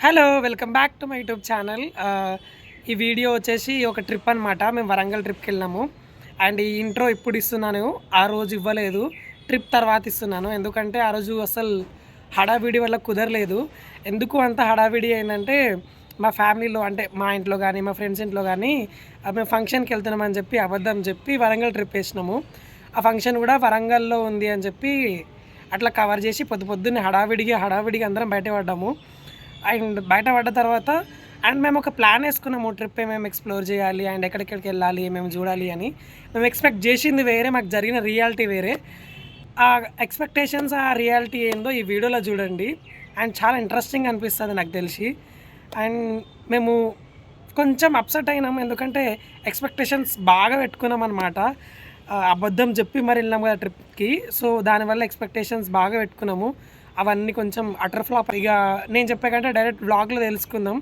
Hello welcome back to my YouTube channel. ఈ video వచ్చేసి ఒక ట్రిప్ అనమాట. మేము వరంగల్ ట్రిప్కి వెళ్ళినాము. అండ్ ఈ ఇంట్రో ఇప్పుడు ఇస్తున్నాను, ఆ రోజు ఇవ్వలేదు, ట్రిప్ తర్వాత ఇస్తున్నాను. ఎందుకంటే ఆ రోజు అసలు హడావిడి వల్ల కుదరలేదు. ఎందుకు అంత హడావిడి అయిందంటే మా ఫ్యామిలీలో అంటే మా ఇంట్లో కానీ మా ఫ్రెండ్స్ ఇంట్లో కానీ మేము ఫంక్షన్కి వెళ్తున్నామని చెప్పి అబద్ధం చెప్పి వరంగల్ ట్రిప్ వేసినాము. ఆ ఫంక్షన్ కూడా వరంగల్లో ఉంది అని చెప్పి అట్లా కవర్ చేసి పొద్దున్నే హడావిడిగా అందరం బయటపడ్డాము. అండ్ బయట పడ్డ తర్వాత మేము ఒక ప్లాన్ వేసుకున్నాము, ట్రిప్ ఏమేమి ఎక్స్ప్లోర్ చేయాలి అండ్ ఎక్కడెక్కడికి వెళ్ళాలి ఏమేమి చూడాలి అని. మేము ఎక్స్పెక్ట్ చేసింది వేరే, మాకు జరిగిన రియాలిటీ వేరే. ఆ ఎక్స్పెక్టేషన్స్ ఆ రియాలిటీ ఏందో ఈ వీడియోలో చూడండి. అండ్ చాలా ఇంట్రెస్టింగ్ అనిపిస్తుంది నాకు తెలిసి. అండ్ మేము కొంచెం అప్సెట్ అయినాము, ఎందుకంటే ఎక్స్పెక్టేషన్స్ బాగా పెట్టుకున్నాం అనమాట. అబద్ధం చెప్పి మరి వెళ్ళినాము కదా ట్రిప్కి. సో దానివల్ల ఎక్స్పెక్టేషన్స్ బాగా పెట్టుకున్నాము, అవన్నీ కొంచెం అటర్ ఫ్లాప్. ఇక నేను చెప్పే కంటే డైరెక్ట్ వ్లాగ్లో తెలుసుకుందాం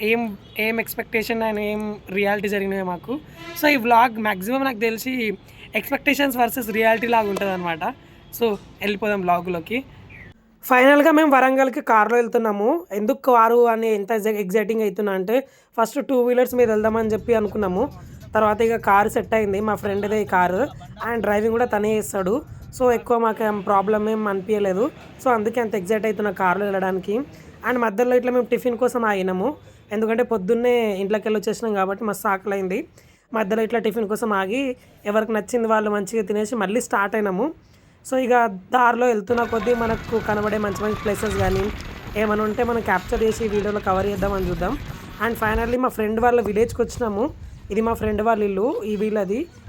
ఏం ఏం ఎక్స్పెక్టేషన్ అండ్ ఏం రియాలిటీ జరిగినాయి మాకు. సో ఈ వ్లాగ్ మ్యాక్సిమం నాకు తెలిసి ఎక్స్పెక్టేషన్స్ వర్సెస్ రియాలిటీ లాగా ఉంటుంది అనమాట. సో వెళ్ళిపోదాం వ్లాగ్లోకి. ఫైనల్గా మేము వరంగల్కి కార్లో వెళ్తున్నాము. ఎందుకు కారు అని ఎంత ఎగ్జైటింగ్ అవుతున్నా అంటే ఫస్ట్ 2 వీలర్స్ మీద వెళ్దామని చెప్పి అనుకున్నాము. తర్వాత ఇక కారు సెట్ అయింది, మా ఫ్రెండ్దే కారు, అండ్ డ్రైవింగ్ కూడా తనే చేస్తాడు. సో ఎక్కువ మాకు ప్రాబ్లం ఏం అనిపించలేదు. సో అందుకే అంత ఎగ్జైట్ అవుతున్న కార్లో వెళ్ళడానికి. అండ్ మధ్యలో ఇట్లా మేము టిఫిన్ కోసం ఆగినాము, ఎందుకంటే పొద్దున్నే ఇంట్లోకి వెళ్ళి వచ్చేసినాం కాబట్టి మస్తు ఆకలైంది. మధ్యలో ఇట్లా టిఫిన్ కోసం ఆగి ఎవరికి నచ్చింది వాళ్ళు మంచిగా తినేసి మళ్ళీ స్టార్ట్ అయినాము. సో ఇక దారిలో వెళ్తున్న కొద్దీ మనకు కనబడే మంచి మంచి ప్లేసెస్ కానీ ఏమైనా ఉంటే మనం క్యాప్చర్ చేసి వీడియోలో కవర్ చేద్దామని చూద్దాం. అండ్ ఫైనల్లీ మా ఫ్రెండ్ వాళ్ళ విలేజ్కి వచ్చినాము. ఇది మా ఫ్రెండ్ వాళ్ళ ఇల్లు, ఈ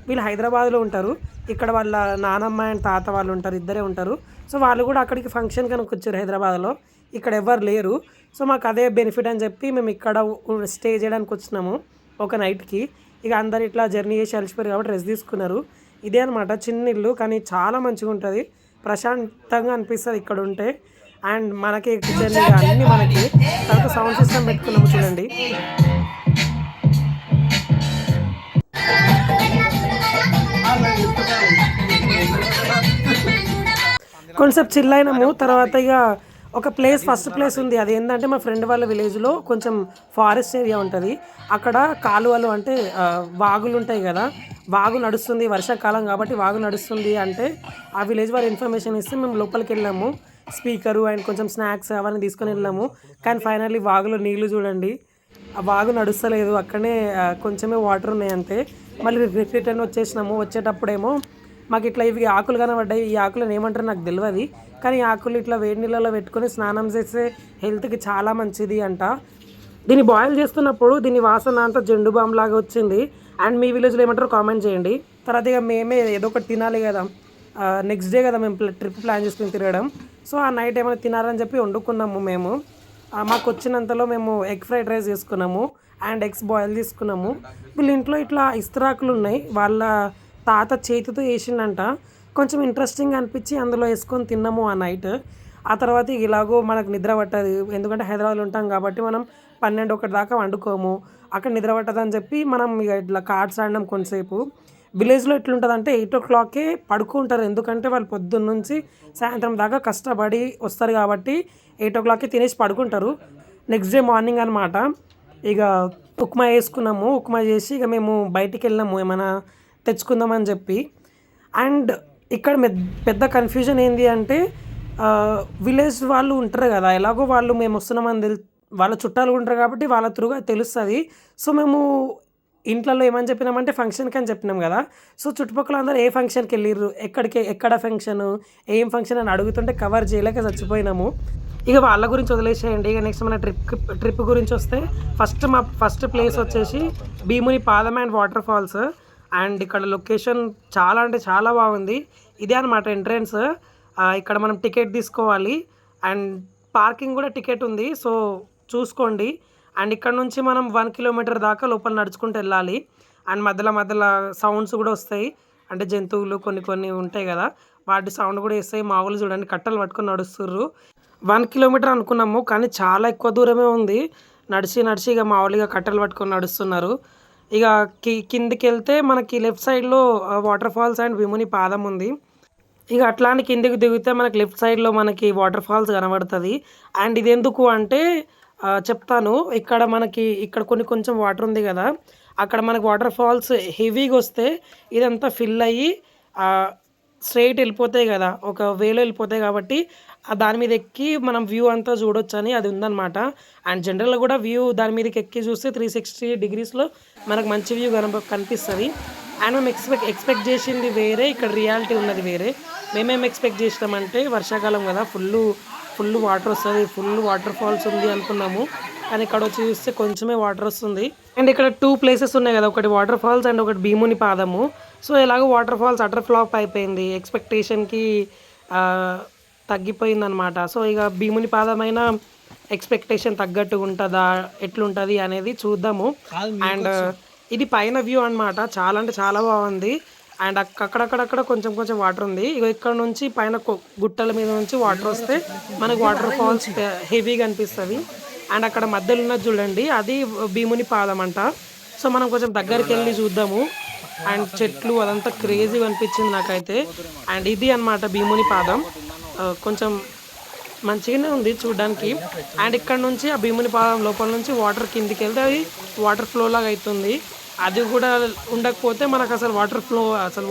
వీళ్ళు హైదరాబాద్లో ఉంటారు. ఇక్కడ వాళ్ళ నానమ్మ అండ్ తాత వాళ్ళు ఉంటారు, ఇద్దరే ఉంటారు. సో వాళ్ళు కూడా అక్కడికి ఫంక్షన్ కనుక వచ్చారు హైదరాబాద్లో, ఇక్కడ ఎవరు లేరు. సో మాకు అదే బెనిఫిట్ అని చెప్పి మేము ఇక్కడ స్టే చేయడానికి వచ్చినాము ఒక నైట్కి. ఇక అందరు ఇట్లా జర్నీ చేసి అలసిపోయారు కాబట్టి రెస్ట్ తీసుకున్నారు. ఇదే అనమాట చిన్న ఇల్లు, కానీ చాలా మంచిగా ఉంటుంది, ప్రశాంతంగా అనిపిస్తుంది ఇక్కడ ఉంటే. అండ్ మనకి కిచెన్ అన్నీ మనకి. తర్వాత సౌండ్ సిస్టమ్ పెట్టుకున్నాము చూడండి. కొంచెం చిల్ అయినాము. తర్వాత ఇక ఒక ఫస్ట్ ప్లేస్ ఉంది, అది ఏంటంటే మా ఫ్రెండ్ వాళ్ళ విలేజ్లో కొంచెం ఫారెస్ట్ ఏరియా ఉంటుంది. అక్కడ కాలువలు అంటే వాగులు ఉంటాయి కదా, వాగు నడుస్తుంది, వర్షాకాలం కాబట్టి వాగు నడుస్తుంది అంటే ఆ విలేజ్ వాళ్ళు ఇన్ఫర్మేషన్ ఇస్తే మేము లోపలికి వెళ్ళాము. స్పీకరు అండ్ కొంచెం స్నాక్స్ అవన్నీ తీసుకొని వెళ్ళాము. కానీ ఫైనల్లీ వాగులో నీళ్లు చూడండి, ఆ వాగు నడుస్తలేదు, అక్కడనే కొంచెమే వాటర్ ఉన్నాయి అంతే. మళ్ళీ రిటర్న్ వచ్చేసినాము. వచ్చేటప్పుడేమో మాకు ఇట్లా ఇవి ఆకులు కనబడ్డాయి. ఈ ఆకులను ఏమంటారో నాకు తెలియదు, కానీ ఈ ఆకులు ఇట్లా వేడి నీళ్ళలో పెట్టుకొని స్నానం చేస్తే హెల్త్కి చాలా మంచిది అంట. దీన్ని బాయిల్ చేస్తున్నప్పుడు దీని వాసన అంతా జెండు బామ్ లాగా వచ్చింది. అండ్ మీ విలేజ్లో ఏమంటారో కామెంట్ చేయండి. తర్వాత ఇక మేమే ఏదో ఒకటి తినాలి కదా, నెక్స్ట్ డే కదా మేము ట్రిప్ ప్లాన్ చేసుకుని తిరగడం. సో ఆ నైట్ ఏమైనా తినాలని చెప్పి వండుకున్నాము మేము. మాకు వచ్చినంతలో మేము ఎగ్ ఫ్రైడ్ రైస్ చేసుకున్నాము అండ్ ఎగ్స్ బాయిల్ తీసుకున్నాము. వీళ్ళ ఇంట్లో ఇట్లా ఇస్తరాకులు ఉన్నాయి, వాళ్ళ తాత చేతితో వేసిండంట. కొంచెం ఇంట్రెస్టింగ్ అనిపించి అందులో వేసుకొని తిన్నాము ఆ నైట్. ఆ తర్వాత ఇలాగో మనకు నిద్ర పట్టదు, ఎందుకంటే హైదరాబాద్లో ఉంటాం కాబట్టి మనం 12-1 దాకా వండుకోము, అక్కడ నిద్ర పట్టదని చెప్పి మనం ఇక ఇట్లా కార్డ్స్ ఆడినాం కొంతసేపు. విలేజ్లో ఎట్లుంటుందంటే 8 o'clockకే పడుకుంటారు, ఎందుకంటే వాళ్ళు పొద్దున్న నుంచి సాయంత్రం దాకా కష్టపడి వస్తారు కాబట్టి 8 o'clockకే తినేసి పడుకుంటారు. నెక్స్ట్ డే మార్నింగ్ అనమాట ఇక ఉప్మా వేసుకున్నాము. ఉప్మా చేసి ఇక మేము బయటికి వెళ్ళాము ఏమైనా తెచ్చుకుందామని చెప్పి. అండ్ ఇక్కడ పెద్ద కన్ఫ్యూజన్ ఏంటి అంటే విలేజ్ వాళ్ళు ఉంటారు కదా, ఎలాగో వాళ్ళు మేము వస్తున్నామని వాళ్ళ చుట్టాలు ఉంటారు కాబట్టి వాళ్ళ త్రూగా తెలుస్తుంది. సో మేము ఇంట్లో ఏమని చెప్పినామంటే ఫంక్షన్కి అని చెప్పినాం కదా. సో చుట్టుపక్కల అందరూ ఏ ఫంక్షన్కి వెళ్ళిర్రు, ఎక్కడ ఫంక్షన్, ఏం ఫంక్షన్ అని అడుగుతుంటే కవర్ చేయలేక చచ్చిపోయినాము. ఇక వాళ్ళ గురించి వదిలేసేయండి. ఇక నెక్స్ట్ మన ట్రిప్ గురించి వస్తే మా ఫస్ట్ ప్లేస్ వచ్చేసి భీముని పాదం అండ్ వాటర్ ఫాల్స్. అండ్ ఇక్కడ లొకేషన్ చాలా అంటే చాలా బాగుంది. ఇదే అనమాట ఎంట్రన్స్. ఇక్కడ మనం టికెట్ తీసుకోవాలి అండ్ పార్కింగ్ కూడా టికెట్ ఉంది, సో చూసుకోండి. అండ్ ఇక్కడ నుంచి మనం 1 kilometer దాకా లోపల నడుచుకుంటూ వెళ్ళాలి. అండ్ మధ్యలో సౌండ్స్ కూడా వస్తాయి, అంటే జంతువులు కొన్ని ఉంటాయి కదా, వాటి సౌండ్ కూడా వస్తాయి. మా ఊళ్ళు చూడండి కట్టలు పట్టుకొని నడుస్తుర్రు. 1 kilometer అనుకున్నాము కానీ చాలా ఎక్కువ దూరమే ఉంది. నడిచి ఇక మా ఊళ్ళో కట్టలు పట్టుకొని నడుస్తున్నారు. ఇక కిందికి వెళ్తే మనకి లెఫ్ట్ సైడ్లో వాటర్ ఫాల్స్ అండ్ భీముని పాదం ఉంది. ఇక అట్లానే కిందికి దిగితే మనకి లెఫ్ట్ సైడ్లో మనకి వాటర్ ఫాల్స్ కనబడుతుంది. అండ్ ఇది ఎందుకు అంటే చెప్తాను. ఇక్కడ కొంచెం వాటర్ ఉంది గదా! అక్కడ మనకు వాటర్ ఫాల్స్ హెవీగా వస్తే ఇదంతా ఫిల్ అయ్యి ఆహ్, స్ట్రెయిట్ ఎళ్ళిపోతాయి గదా! ఒక వేలో ఎళ్ళిపోతాయి కాబట్టి దాని మీద ఎక్కి మనం వ్యూ అంతా చూడొచ్చని అది ఉందనమాట. అండ్ జనరల్‌గా గూడా వ్యూ దాని మీదకి ఎక్కి చూస్తే 360 డిగ్రీస్‌లో మనకు మంచి వ్యూ కనిపిస్తది. అండ్ మేము ఎక్స్‌పెక్ట్ జేసింది వేరే, ఇక్కడ రియాలిటీ ఉన్నది వేరే. మేమేం ఎక్స్‌పెక్ట్ జేసినామంటే వర్షాకాలం గదా! ఫుల్లు వాటరొస్తది. ఫుల్ వాటర్ ఫాల్స్ ఉంది అనుకున్నాము. కానీ ఇక్కడొచ్చి చూస్తే కొంచెమే వాటరొస్తుంది. అండ్ ఇక్కడ 2 ప్లేసెస్ ఉన్నాయి గదా! ఒకటి వాటర్ ఫాల్స్ అండ్ ఒకటి భీముని పాదము. సో, ఎలాగో వాటర్ ఫాల్స్ అటర్ ఫ్లాప్ అయిపోయింది. ఎక్స్‌పెక్టేషన్‌కి ఆహ్, తగ్గిపోయిందనమాట. సో, ఇక భీముని పాదమైన ఎక్స్‌పెక్టేషన్ తగ్గట్టుగుంటదా? ఎట్లుంటది అనేది చూద్దాము. అండ్ ఇది పైన వ్యూ అనమాట. చాలా అంటే చాలా బాగుంది. అండ్ అక్కడక్కడక్కడ కొంచెం వాటరుంది. ఇగో ఇక్కడ నుంచి పైన గుట్టల మీద నుంచి వాటరొస్తే మనకు వాటర్ ఫాల్స్ హెవీగా అనిపిస్తది. అండ్ అక్కడ మధ్యలో ఉన్నది చూడండి, అది భీముని పాదం అంట. సో, మనం కొంచెం దగ్గరికెళ్ళి చూద్దాము. అండ్ చెట్లు అదంతా క్రేజీగా అనిపించింది నాకైతే. అండ్ ఇది అనమాట భీముని పాదం. కొంచెం మంచిగానే ఉంది చూడ్డానికి. అండ్ ఇక్కడ నుంచి ఆ భీముని పాదం లోపల నుంచి వాటర్ కిందికెళ్తే అది వాటర్ ఫ్లో లాగా అయితుంది. అది కూడా ఉండకపోతే మనకు అసలు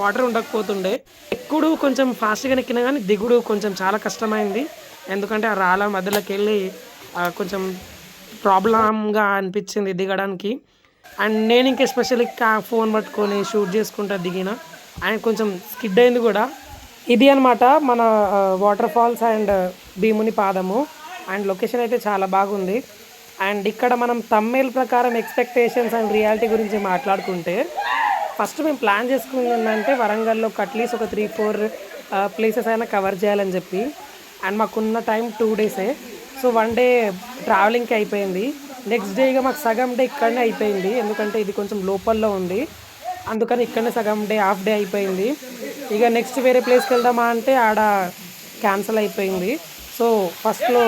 వాటర్ ఉండకపోతుండే. ఎక్కుడు కొంచెం ఫాస్ట్‌గానే ఎక్కినా గానీ దిగుడు కొంచెం చాలా కష్టమైంది. ఎందుకంటే ఆ రాళ్ళ మధ్యలోకెళ్ళి కొంచెం ప్రాబ్లమ్‌గా అనిపించింది దిగడానికి. అండ్ నేను ఇంకా ఎస్పెషల్లీ ఫోన్ పట్టుకొని షూట్ చేసుకుంటా దిగిన. అండ్ కొంచెం స్కిడ్ అయింది కూడా. ఇది అనమాట మన వాటర్ ఫాల్స్ అండ్ భీముని పాదము. అండ్ లొకేషన్ అయితే చాలా బాగుంది. అండ్ ఇక్కడ మనం థంబ్‌నెయిల్ ప్రకారం ఎక్స్‌పెక్టేషన్స్ అండ్ రియాలిటీ గురించి మాట్లాడుకుంటే, ఫస్ట్ మేము ప్లాన్ చేసుకుంది ఏందంటే వరంగల్‌లో అట్‌లీస్ట్ ఒక 3, 4 ప్లేసెస్ అయినా కవర్ చేయాలని చెప్పి. అండ్ మాకున్న టైం 2 డేసే. సో, 1 డే ట్రావెలింగ్‌కి అయిపోయింది. నెక్స్ట్ డే ఇక మాకు సగం డే ఇక్కడనే అయిపోయింది. ఎందుకంటే ఇది కొంచెం లోపల్లో ఉంది. అందుకని ఇక్కడనే సగం డే, హాఫ్ డే అయిపోయింది. ఇక నెక్స్ట్ వేరే ప్లేస్‌కి వెళ్దామా అంటే ఆడ క్యాన్సిల్ అయిపోయింది. సో, ఫస్ట్‌లో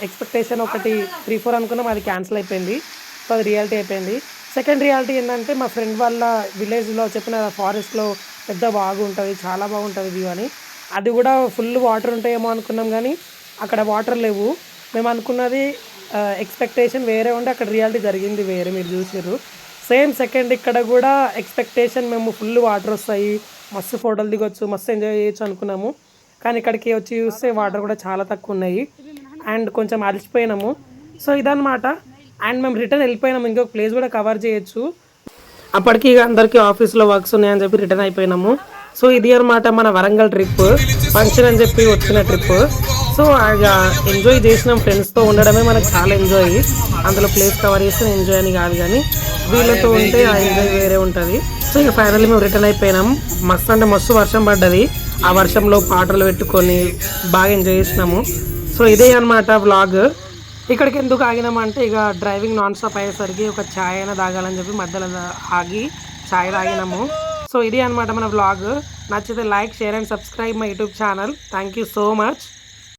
ఎక్స్‌పెక్టేషన్ ఒకటి 3, 4 అనుకున్నాం, అది క్యాన్సిల్ అయిపోయింది. సో, అది రియాలిటీ అయిపోయింది. సెకండ్ రియాలిటీ ఏందంటే మా ఫ్రెండ్ వాళ్ళ విలేజ్‌లో చెప్పిన ఫారెస్ట్‌లో పెద్ద వాగు ఉంటది. చాలా బాగుంటది వ్యూ అని. అది కూడా ఫుల్ వాటర్ ఉంటాయేమో అనుకున్నాం గానీ అక్కడ వాటర్ లేవు. మేము అనుకున్నది ఎక్స్‌పెక్టేషన్ వేరే ఉండే, అక్కడ రియాలిటీ జరిగింది వేరే, మీరు చూసిర్రు. సేమ్ సెకండ్ ఇక్కడ కూడా ఎక్స్‌పెక్టేషన్ మేము ఫుల్ వాటరొస్తాయి, మస్తు ఫోటోలు దిగొచ్చు, మస్తు ఎంజాయ్ చేయొచ్చు అనుకున్నాము. కానీ ఇక్కడికి వచ్చి చూస్తే వాటర్ కూడా చాలా తక్కువున్నాయి. అండ్ కొంచెం అలసిపోయినాము. సో, ఇదనమాట. అండ్ మేము రిటర్న్ వెళ్ళిపోయినాము. ఇంకొక ప్లేస్ కూడా కవర్ చేయొచ్చు. అప్పటికి ఇక అందరికీ ఆఫీస్‌లో వర్క్స్ ఉన్నాయని చెప్పి రిటర్న్ అయిపోయినాము. సో, ఇది అనమాట మన వరంగల్ ట్రిప్. ఫంక్షన్ అని చెప్పి వచ్చిన ట్రిప్. సో, ఇక ఎంజాయ్ చేసినాం. ఫ్రెండ్స్‌తో ఉండడమే మనకు చాలా ఎంజాయ్. అందులో ప్లేస్ కవర్ చేస్తే ఎంజాయ్ అని కాదు కానీ వీళ్ళతో ఉంటే ఆ ఎంజాయ్ వేరే ఉంటుంది. సో, ఇక ఫైనల్లీ మేము రిటర్న్ అయిపోయినాం. మస్తు అంటే మస్తు వర్షం పడ్డది. ఆ వర్షంలో పాటలు పెట్టుకొని బాగా ఎంజాయ్ చేసినాము. సో, ఇదే అనమాట వ్లాగ్. ఇక్కడికి ఎందుకు ఆగినామంటే ఇక డ్రైవింగ్ నాన్ స్టాప్ అయ్యేసరికి ఒక ఛాయ్ అయినా తాగాలని చెప్పి మధ్యలో ఆగి ఛాయ్ తాగినాము. సో, ఇదే అనమాట మన వ్లాగ్. నచ్చితే like, share and subscribe my YouTube channel. Thank you so much.